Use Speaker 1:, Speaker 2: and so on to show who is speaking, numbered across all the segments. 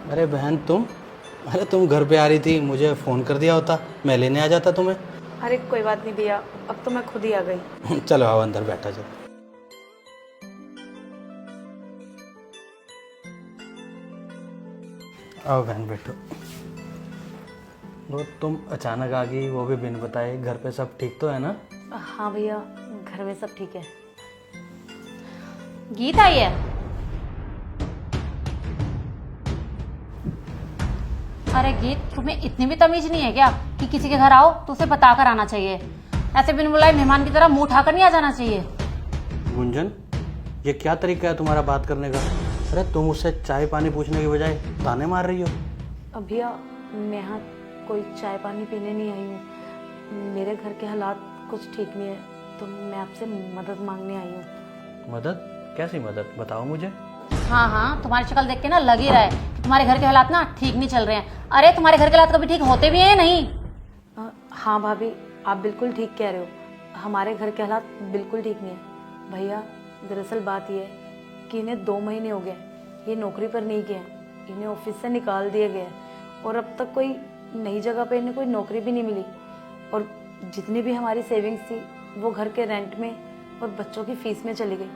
Speaker 1: अरे बहन तुम, अरे तुम घर पे आ रही थी, मुझे फ़ोन कर दिया होता, मैं लेने आ जाता तुम्हें।
Speaker 2: अरे कोई बात नहीं भैया, अब तो मैं खुद ही आ गई।
Speaker 1: चलो आओ अंदर बैठा जाओ। आओ बहन बैठो। वो तुम अचानक आ गई, वो भी बिन बताए। घर पे सब ठीक तो है ना?
Speaker 2: हाँ भैया, घर में सब ठीक है।
Speaker 3: गीत आई है। अरे गीत, तुम्हें इतनी भी तमीज नहीं है क्या कि किसी के घर आओ तो उसे बता कर आना चाहिए। ऐसे बिन बुलाए मेहमान की तरह मुंह उठाकर नहीं आ जाना चाहिए।
Speaker 1: गुंजन, ये क्या तरीका है तुम्हारा बात करने का? अरे तुम उससे चाय पानी पूछने की बजाय ताने मार रही हो।
Speaker 2: अब भैया, मैं यहाँ कोई चाय पानी पीने नहीं आई हूँ। मेरे घर के हालात कुछ ठीक नहीं है, तो मैं आपसे मदद मांगने आई हूँ।
Speaker 1: मदद? कैसी मदद, बताओ मुझे।
Speaker 3: हाँ हाँ, तुम्हारी शक्ल देख के ना लग ही रहा है कि तुम्हारे घर के हालात ना ठीक नहीं चल रहे हैं। अरे तुम्हारे घर के हालात कभी ठीक होते भी हैं या नहीं?
Speaker 2: हाँ भाभी, आप बिल्कुल ठीक कह रहे हो। हमारे घर के हालात बिल्कुल ठीक नहीं है। भैया, दरअसल बात यह है कि इन्हें 2 महीने हो गए, ये नौकरी पर नहीं गए हैं। इन्हें ऑफिस से निकाल दिया गया है और अब तक कोई नई जगह पे इन्हें कोई नौकरी भी नहीं मिली। और जितनी भी हमारी सेविंग्स थी वो घर के रेंट में और बच्चों की फीस में चली गई।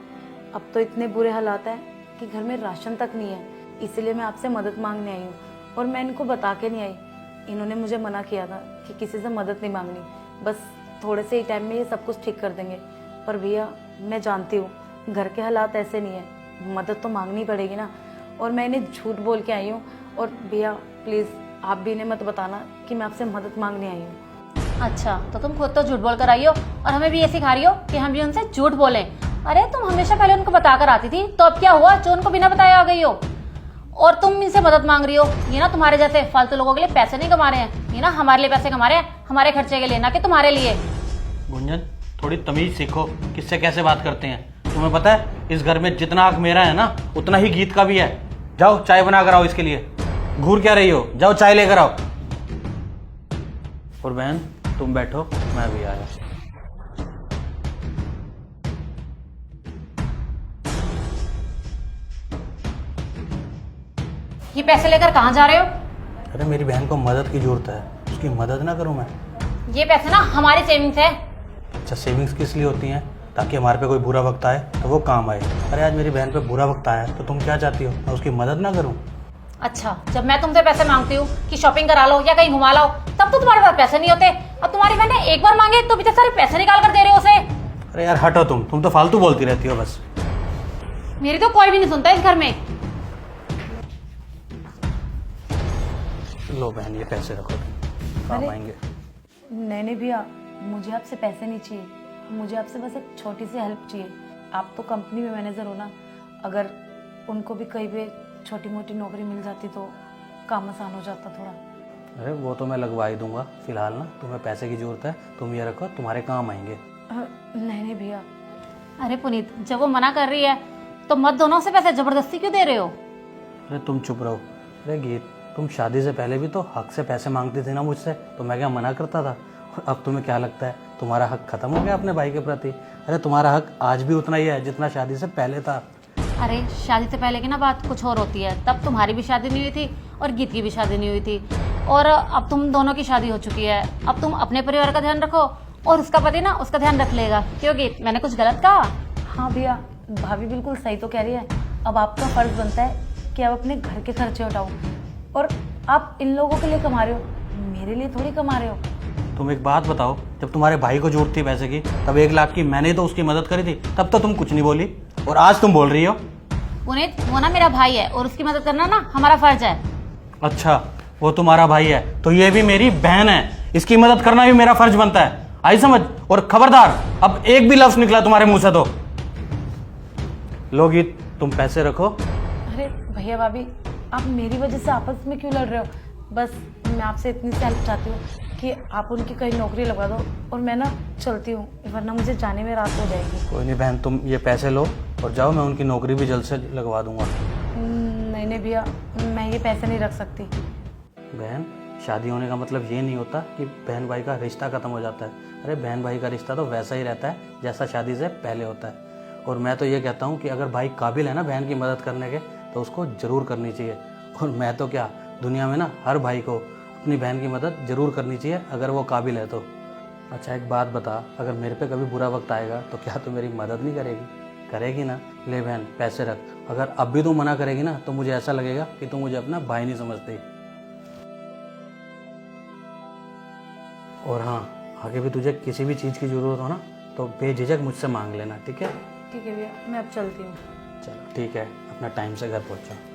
Speaker 2: अब तो इतने बुरे हालात हैं कि घर में राशन तक नहीं है। इसीलिए मैं आपसे मदद मांगने आई हूँ, और मैं इनको बता के नहीं आई। इन्होंने मुझे मना किया था कि किसी से मदद नहीं मांगनी, बस थोड़े से ही टाइम में ये सब कुछ ठीक कर देंगे। पर भैया, मैं जानती हूँ घर के हालात ऐसे नहीं है, मदद तो मांगनी पड़ेगी ना। और मैं इन्हें झूठ बोल के आई हूँ। और भैया प्लीज़, आप भी इन्हें मत बताना कि मैं आपसे मदद मांगने आई हूँ।
Speaker 3: अच्छा, तो तुम खुद तो झूठ बोल कर आई हो और हमें भी ये सिखा रही हो कि हम भी उनसे झूठ बोलें। अरे तुम हमेशा पहले उनको बताकर आती थी, तो अब क्या हुआ जो उनको बिना बताए आ गई हो? और तुम इनसे मदद मांग रही हो। ये ना तुम्हारे जैसे फालतू लोगों के लिए पैसे नहीं कमा रहे हैं, ये ना हमारे लिए पैसे कमा रहे हैं, हमारे खर्चे के लिए, ना कि तुम्हारे लिए।
Speaker 1: गुंजन, थोड़ी तमीज सीखो, किससे कैसे बात करते हैं। तुम्हें पता है इस घर में जितना हक मेरा है ना, उतना ही गीत का भी है। जाओ चाय बना कर आओ इसके लिए। घूर क्या रही हो, जाओ चाय लेकर आओ। और बहन तुम बैठो, मैं भी आया।
Speaker 3: ये पैसे लेकर कहाँ जा रहे हो?
Speaker 1: अरे मेरी बहन को मदद की जरूरत है, उसकी मदद ना करूं मैं?
Speaker 3: ये पैसे ना हमारी सेविंग्स है।
Speaker 1: अच्छा, सेविंग्स किस लिए होती हैं? ताकि हमारे पे कोई बुरा वक्त आए तो वो काम आए। अरे आज मेरी बहन पे बुरा वक्त आया है, तो तुम क्या चाहती हो, मैं उसकी मदद ना करूं?
Speaker 3: अच्छा, जब मैं तुमसे पैसे मांगती हूँ कि शॉपिंग करा लो या कहीं घुमा लाओ, तब तो तुम्हारे पास पैसे नहीं होते। अब तुम्हारी बहन ने एक बार मांगे तो इतने सारे पैसे निकाल कर दे रहे हो उसे।
Speaker 1: अरे यार हटो, तुम तो फालतू बोलती रहती हो बस।
Speaker 3: मेरी तो कोई भी नहीं सुनता इस घर में।
Speaker 1: लो बहन, ये पैसे रखो, तुम काम
Speaker 2: अरे
Speaker 1: आएंगे।
Speaker 2: नहीं भैया, मुझे आपसे पैसे नहीं चाहिए। मुझे आपसे बस एक छोटी सी हेल्प चाहिए। आप तो कंपनी में मैनेजर हो ना, अगर उनको भी कहीं पे छोटी मोटी नौकरी मिल जाती तो काम आसान हो जाता थोड़ा।
Speaker 1: अरे वो तो मैं लगवा ही दूंगा। फिलहाल ना तुम्हें पैसे की जरूरत है, तुम ये रखो, तुम्हारे काम आएंगे।
Speaker 2: नहीं भैया।
Speaker 3: अरे पुनीत, जब वो मना कर रही है तो मत दोनों से पैसे जबरदस्ती क्यों दे रहे हो?
Speaker 1: अरे तुम चुप रहो। अरे गीत, तुम शादी से पहले भी तो हक से पैसे मांगती थी ना मुझसे, तो मैं क्या मना करता था? और अब तुम्हें क्या लगता है तुम्हारा हक खत्म हो गया अपने भाई के प्रति? अरे तुम्हारा हक आज भी उतना ही है जितना शादी से पहले था।
Speaker 3: अरे शादी से पहले की ना बात कुछ और होती है। तब तुम्हारी भी शादी नहीं हुई थी और गीत की भी शादी नहीं हुई थी, और अब तुम दोनों की शादी हो चुकी है। अब तुम अपने परिवार का ध्यान रखो और उसका पति ना उसका ध्यान रख लेगा। क्यों गीत, मैंने कुछ गलत कहा?
Speaker 2: हाँ भैया, भाभी बिल्कुल सही तो कह रही है। अब आपका फर्ज बनता है कि आप अपने घर के खर्चे उठाओ। और आप इन लोगों के लिए कमा रहे हो, मेरे लिए थोड़ी कमा रहे हो।
Speaker 1: तुम एक बात बताओ, जब तुम्हारे भाई को जरूरत थी पैसे की, तब 1 लाख की मैंने तो उसकी मदद करी थी, तब तो तुम कुछ नहीं बोली, और आज तुम बोल रही हो?
Speaker 3: पुनीत, वो ना मेरा भाई है और उसकी मदद करना ना हमारा फर्ज है।
Speaker 1: अच्छा, वो तुम्हारा भाई है तो ये भी मेरी बहन है, इसकी मदद करना भी मेरा फर्ज बनता है। आई समझ? और खबरदार, अब एक भी लफ्ज निकला तुम्हारे मुंह से तो। लो गीत, तुम पैसे रखो।
Speaker 2: अरे भैया भाभी, आप मेरी वजह से आपस में क्यों लड़ रहे हो? बस मैं आपसे इतनी सी हेल्प चाहती हूँ कि आप उनकी कहीं नौकरी लगा दो, और मैं ना चलती हूँ, वरना मुझे जाने में रात हो जाएगी।
Speaker 1: कोई नहीं बहन, तुम ये पैसे लो और जाओ, मैं उनकी नौकरी भी जल्द से लगवा दूंगा।
Speaker 2: नहीं भैया, मैं ये पैसे नहीं रख सकती।
Speaker 1: बहन, शादी होने का मतलब ये नहीं होता कि बहन भाई का रिश्ता खत्म हो जाता है। अरे बहन भाई का रिश्ता तो वैसा ही रहता है जैसा शादी से पहले होता है। और मैं तो ये कहता हूँ कि अगर भाई काबिल है ना बहन की मदद करने के, तो उसको ज़रूर करनी चाहिए। और मैं तो क्या, दुनिया में ना हर भाई को अपनी बहन की मदद ज़रूर करनी चाहिए अगर वो काबिल है तो। अच्छा एक बात बता, अगर मेरे पे कभी बुरा वक्त आएगा तो क्या तू मेरी मदद नहीं करेगी? करेगी ना? ले बहन पैसे रख, अगर अब भी तू मना करेगी ना तो मुझे ऐसा लगेगा कि तू मुझे अपना भाई नहीं समझती। और हाँ, आगे भी तुझे किसी भी चीज़ की ज़रूरत हो ना तो बेझिझक मुझसे मांग लेना, ठीक है?
Speaker 2: ठीक है भैया, मैं अब चलती हूँ।
Speaker 1: चलो ठीक है, अपना टाइम से घर पहुँचो।